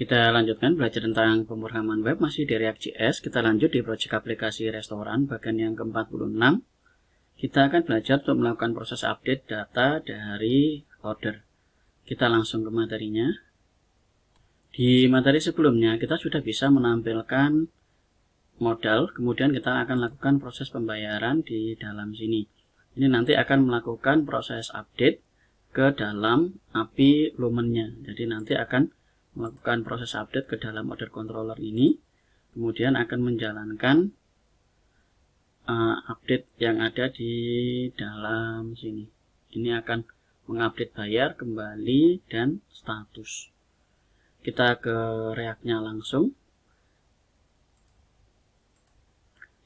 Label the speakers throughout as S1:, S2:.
S1: Kita lanjutkan belajar tentang pemrograman web masih di React.js. Kita lanjut di proyek aplikasi restoran bagian yang ke-46. Kita akan belajar untuk melakukan proses update data dari order. Kita langsung ke materinya. Di materi sebelumnya kita sudah bisa menampilkan modal, kemudian kita akan lakukan proses pembayaran di dalam sini. Ini nanti akan melakukan proses update ke dalam API Lumennya. Jadi nanti akan melakukan proses update ke dalam order controller ini, kemudian akan menjalankan update yang ada di dalam sini. Ini akan mengupdate bayar, kembali, dan status. Kita ke React-nya langsung.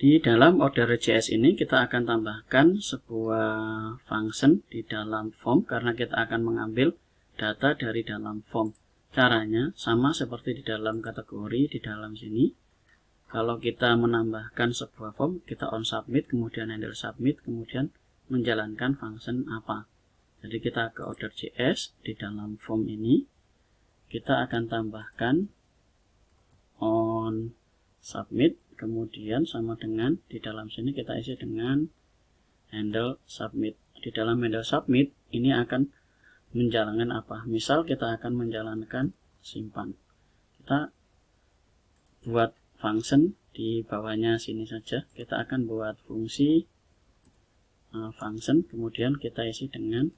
S1: Di dalam order.js ini kita akan tambahkan sebuah function di dalam form karena kita akan mengambil data dari dalam form. Caranya sama seperti di dalam kategori di dalam sini. Kalau kita menambahkan sebuah form, kita on submit, kemudian handle submit, kemudian menjalankan function apa. Jadi kita ke order.js, di dalam form ini kita akan tambahkan on submit, kemudian sama dengan di dalam sini kita isi dengan handle submit. Di dalam handle submit ini akan menjalankan apa? Misal kita akan menjalankan simpan. Kita buat function di bawahnya sini saja. Kita akan buat fungsi function, kemudian kita isi dengan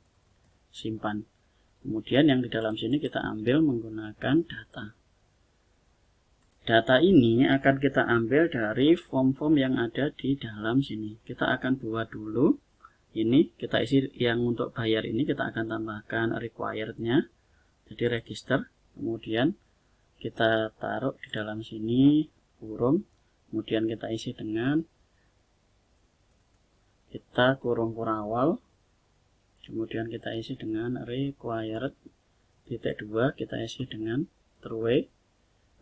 S1: simpan. Kemudian yang di dalam sini kita ambil menggunakan data. Data ini akan kita ambil dari form-form yang ada di dalam sini. Kita akan buat dulu. Ini kita isi yang untuk bayar ini kita akan tambahkan required-nya, jadi register, kemudian kita taruh di dalam sini kurung, kemudian kita isi dengan kita kurung kurawal, kemudian kita isi dengan required titik 2, kita isi dengan true,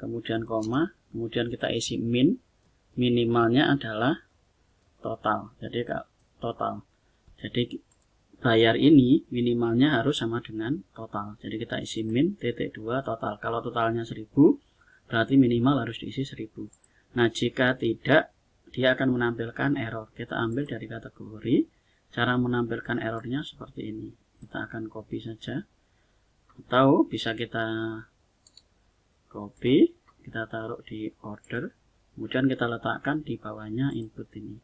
S1: kemudian koma, kemudian kita isi min, minimalnya adalah total, jadi total. Jadi bayar ini minimalnya harus sama dengan total. Jadi kita isi min titik 2 total. Kalau totalnya 1000 berarti minimal harus diisi 1000. Nah jika tidak, dia akan menampilkan error. Kita ambil dari kategori. Cara menampilkan errornya seperti ini. Kita akan copy saja. Atau bisa kita copy, kita taruh di order. Kemudian kita letakkan di bawahnya input ini.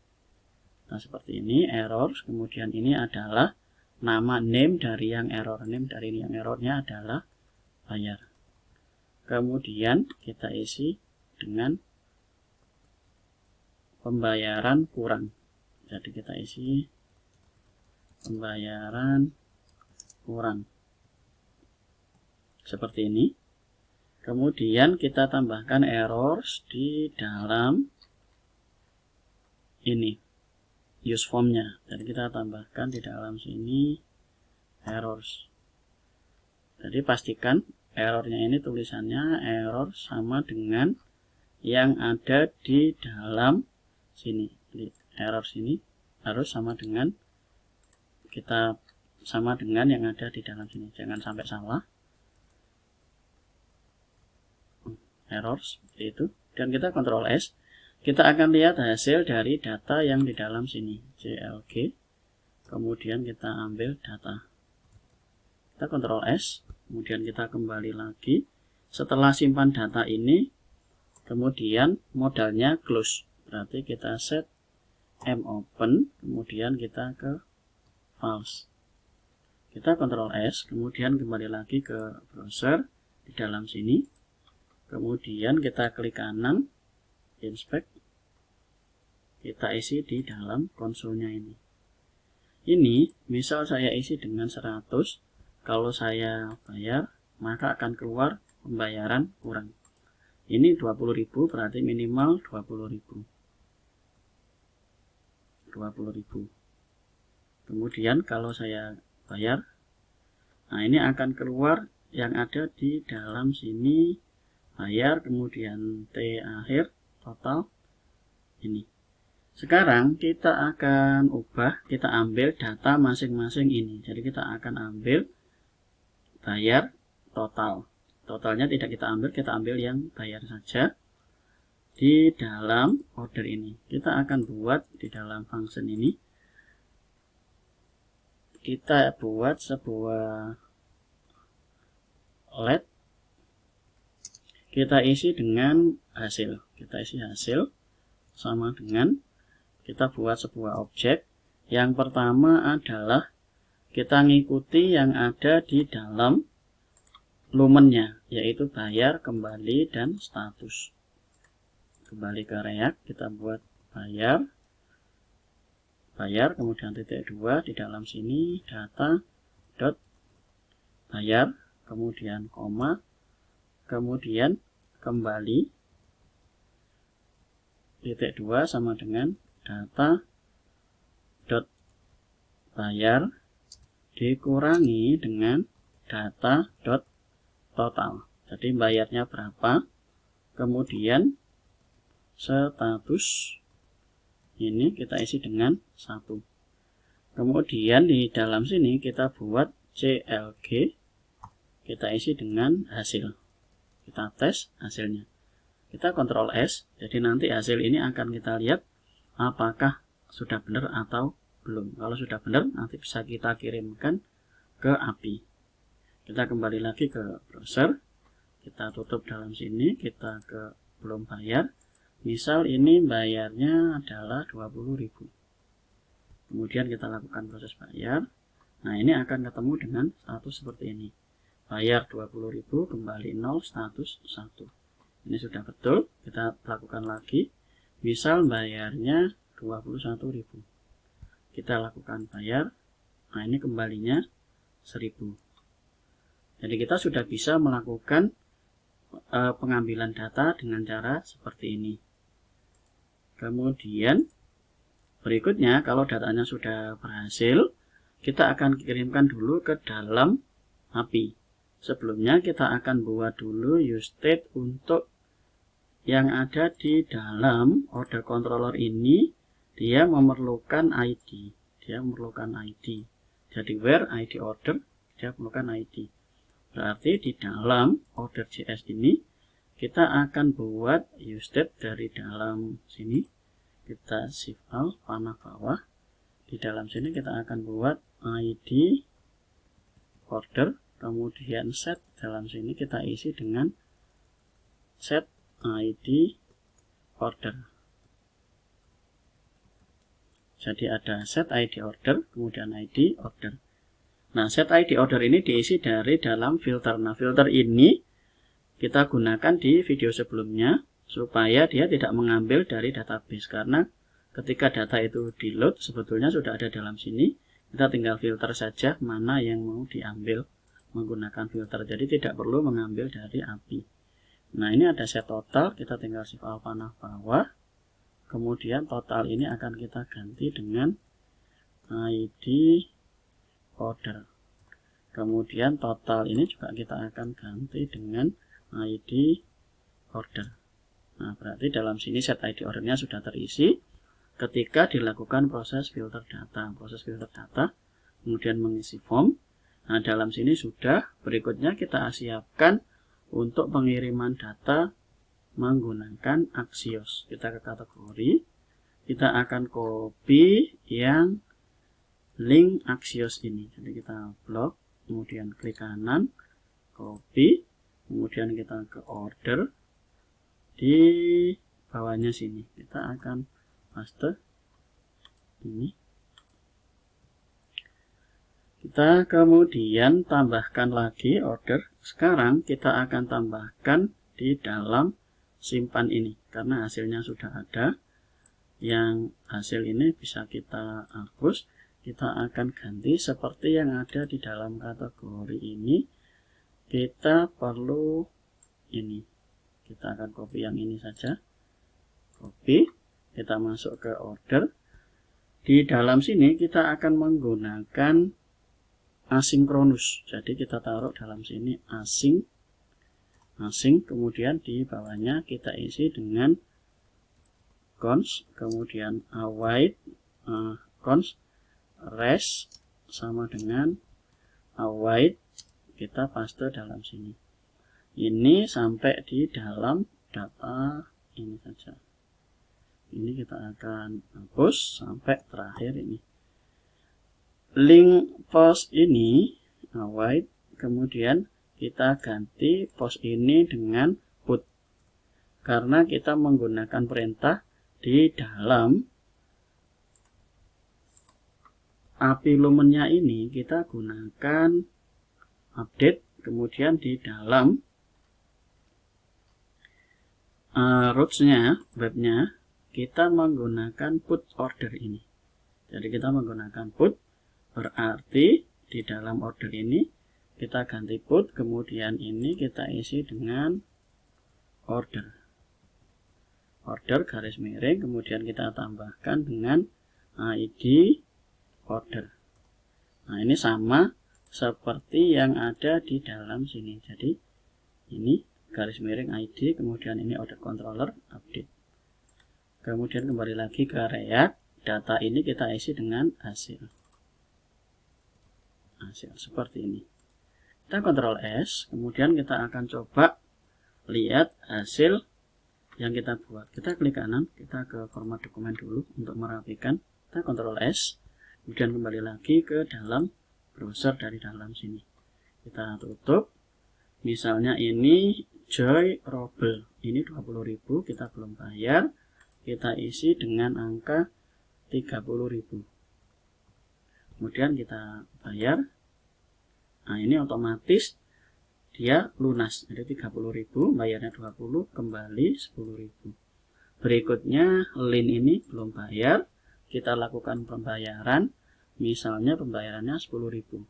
S1: Nah seperti ini error, kemudian ini adalah nama name dari yang error, name dari yang errornya adalah bayar. Kemudian kita isi dengan pembayaran kurang. Jadi kita isi pembayaran kurang seperti ini. Kemudian kita tambahkan errors di dalam ini. Use formnya, jadi kita tambahkan di dalam sini errors. Jadi pastikan errornya ini tulisannya error sama dengan yang ada di dalam sini. Jadi error sini harus sama dengan yang ada di dalam sini. Jangan sampai salah. Error seperti itu. Dan kita Ctrl S. Kita akan lihat hasil dari data yang di dalam sini, CLG. Kemudian kita ambil data. Kita Ctrl S, kemudian kita kembali lagi. Setelah simpan data ini, kemudian modalnya close. Berarti kita set mopen, kemudian kita ke false. Kita Ctrl S, kemudian kembali lagi ke browser di dalam sini. Kemudian kita klik kanan, inspect, kita isi di dalam konsolnya ini. Ini misal saya isi dengan 100, kalau saya bayar maka akan keluar pembayaran kurang. Ini 20.000 berarti minimal 20.000. Kemudian kalau saya bayar, nah ini akan keluar yang ada di dalam sini bayar, kemudian T akhir, total ini. Sekarang kita akan ubah, kita ambil data masing-masing ini. Jadi kita akan ambil bayar total. Totalnya tidak kita ambil yang bayar saja. Di dalam order ini kita akan buat di dalam function ini, kita buat sebuah let, kita isi dengan hasil. Kita isi hasil sama dengan kita buat sebuah objek. Yang pertama adalah kita ngikuti yang ada di dalam lumennya, yaitu bayar, kembali, dan status. Kembali ke React, kita buat bayar, kemudian titik 2 di dalam sini data dot bayar, kemudian koma, kemudian kembali, titik 2 sama dengan data dot bayar dikurangi dengan data dot total. Jadi bayarnya berapa, kemudian status ini kita isi dengan 1. Kemudian di dalam sini kita buat CLG, kita isi dengan hasil. Kita tes hasilnya. Kita Ctrl S, jadi nanti hasil ini akan kita lihat apakah sudah benar atau belum. Kalau sudah benar, nanti bisa kita kirimkan ke API. Kita kembali lagi ke browser, kita tutup dalam sini, kita ke belum bayar. Misal ini bayarnya adalah 20.000. Kemudian kita lakukan proses bayar. Nah, ini akan ketemu dengan status seperti ini. Bayar 20.000, kembali 0, status 1. Ini sudah betul, kita lakukan lagi. Misal bayarnya 21.000. Kita lakukan bayar. Nah, ini kembalinya 1.000. Jadi kita sudah bisa melakukan pengambilan data dengan cara seperti ini. Kemudian berikutnya, kalau datanya sudah berhasil, kita akan kirimkan dulu ke dalam API. Sebelumnya kita akan buat dulu useState untuk yang ada di dalam order controller ini. Dia memerlukan ID. Jadi where ID order, dia memerlukan ID. Berarti di dalam order.js ini kita akan buat useState dari dalam sini. Kita shift alt panah bawah. Di dalam sini kita akan buat ID order, kemudian set dalam sini kita isi dengan set ID order. Jadi ada set ID order, kemudian ID order. Nah, set ID order ini diisi dari dalam filter. Nah, filter ini kita gunakan di video sebelumnya supaya dia tidak mengambil dari database, karena ketika data itu di load sebetulnya sudah ada dalam sini. Kita tinggal filter saja mana yang mau diambil menggunakan filter. Jadi tidak perlu mengambil dari API. Nah, ini ada set total, kita tinggal shift alt panah bawah. Kemudian total ini akan kita ganti dengan ID order. Kemudian total ini juga kita akan ganti dengan ID order. Nah, berarti dalam sini set ID ordernya sudah terisi ketika dilakukan proses filter data. Kemudian mengisi form. Nah, dalam sini sudah. Berikutnya kita siapkan untuk pengiriman data menggunakan Axios. Kita ke kategori. Kita akan copy yang link Axios ini. Jadi kita blok, kemudian klik kanan, copy, kemudian kita ke order. Di bawahnya sini kita akan paste ini. Kita kemudian tambahkan lagi order. Sekarang kita akan tambahkan di dalam simpan ini karena hasilnya sudah ada. Yang hasil ini bisa kita hapus. Kita akan ganti seperti yang ada di dalam kategori ini. Kita perlu ini. Kita akan copy yang ini saja. Copy. Kita masuk ke order. Di dalam sini kita akan menggunakan asinkronus. Jadi kita taruh dalam sini asing. Kemudian di bawahnya kita isi dengan const. Kemudian await const res sama dengan await, kita paste dalam sini. ini sampai di dalam data ini saja. Ini kita akan hapus sampai terakhir ini. Link post ini white, kemudian kita ganti post ini dengan put. Karena kita menggunakan perintah di dalam API Lumennya ini, kita gunakan update, kemudian di dalam roots-nya, webnya, kita menggunakan put order ini. Jadi kita menggunakan put, berarti di dalam order ini kita ganti put, kemudian ini kita isi dengan order. Order garis miring, kemudian kita tambahkan dengan ID order. Nah, ini sama seperti yang ada di dalam sini. Jadi ini garis miring ID, kemudian ini order controller update. Kemudian kembali lagi ke React, data ini kita isi dengan hasil seperti ini. Kita Ctrl S, kemudian kita akan coba lihat hasil yang kita buat. Kita klik kanan, kita ke format dokumen dulu untuk merapikan. Kita Ctrl S, kemudian kembali lagi ke dalam browser dari dalam sini. Kita tutup. Misalnya ini Joy Robel, ini 20.000, kita belum bayar. Kita isi dengan angka 30.000. Kemudian kita bayar. Nah, ini otomatis dia lunas. Jadi 30.000, bayarnya 20, kembali 10.000. Berikutnya link ini belum bayar. Kita lakukan pembayaran. Misalnya pembayarannya 10.000.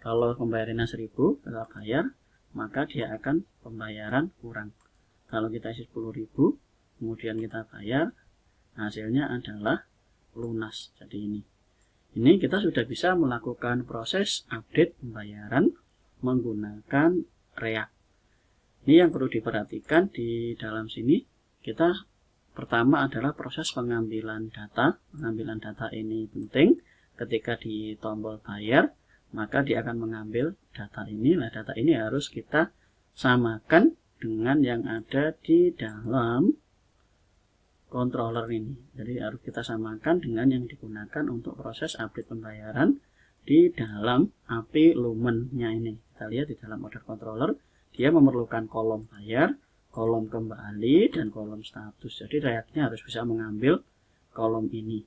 S1: Kalau pembayarannya 1.000, kita bayar, maka dia akan pembayaran kurang. Kalau kita isi 10.000, kemudian kita bayar, hasilnya adalah lunas. Jadi ini kita sudah bisa melakukan proses update pembayaran menggunakan React. Ini yang perlu diperhatikan di dalam sini. Kita pertama adalah proses pengambilan data. Pengambilan data ini penting. Ketika di tombol bayar, maka dia akan mengambil data ini. Nah, data ini harus kita samakan dengan yang ada di dalam controller ini. Jadi harus kita samakan dengan yang digunakan untuk proses update pembayaran di dalam API Lumennya ini. Kita lihat di dalam order controller, dia memerlukan kolom bayar, kolom kembali, dan kolom status. Jadi React-nya harus bisa mengambil kolom ini.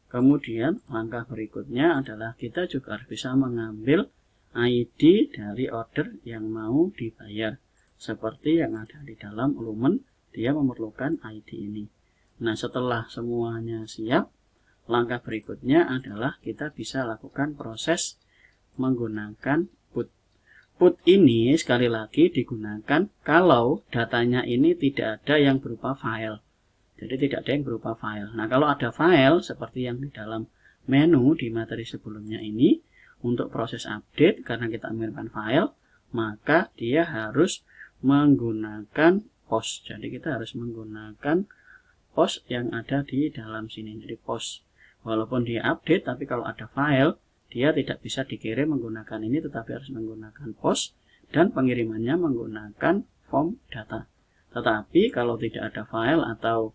S1: Kemudian langkah berikutnya adalah kita juga harus bisa mengambil ID dari order yang mau dibayar. Seperti yang ada di dalam Lumen, dia memerlukan ID ini. Nah, setelah semuanya siap, langkah berikutnya adalah kita bisa lakukan proses menggunakan put. Put ini sekali lagi digunakan kalau datanya ini tidak ada yang berupa file. Jadi tidak ada yang berupa file. Nah, kalau ada file seperti yang di dalam menu di materi sebelumnya ini, untuk proses update karena kita mengirimkan file, maka dia harus menggunakan post. Jadi kita harus menggunakan post yang ada di dalam sini. Jadi post, walaupun dia update, tapi kalau ada file, dia tidak bisa dikirim menggunakan ini, tetapi harus menggunakan post, dan pengirimannya menggunakan form data. Tetapi kalau tidak ada file atau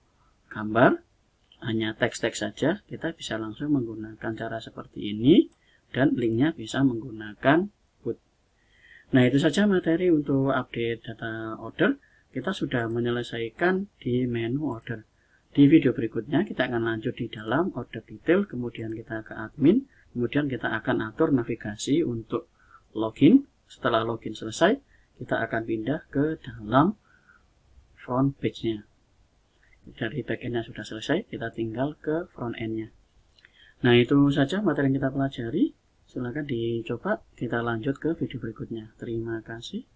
S1: gambar, hanya teks-teks saja, kita bisa langsung menggunakan cara seperti ini, dan linknya bisa menggunakan put. Nah, itu saja materi untuk update data order. Kita sudah menyelesaikan di menu order. Di video berikutnya kita akan lanjut di dalam order detail, kemudian kita ke admin, kemudian kita akan atur navigasi untuk login. Setelah login selesai, kita akan pindah ke dalam front page-nya. Dari backend-nya sudah selesai, kita tinggal ke front end-nya. Nah, itu saja materi yang kita pelajari. Silakan dicoba, kita lanjut ke video berikutnya. Terima kasih.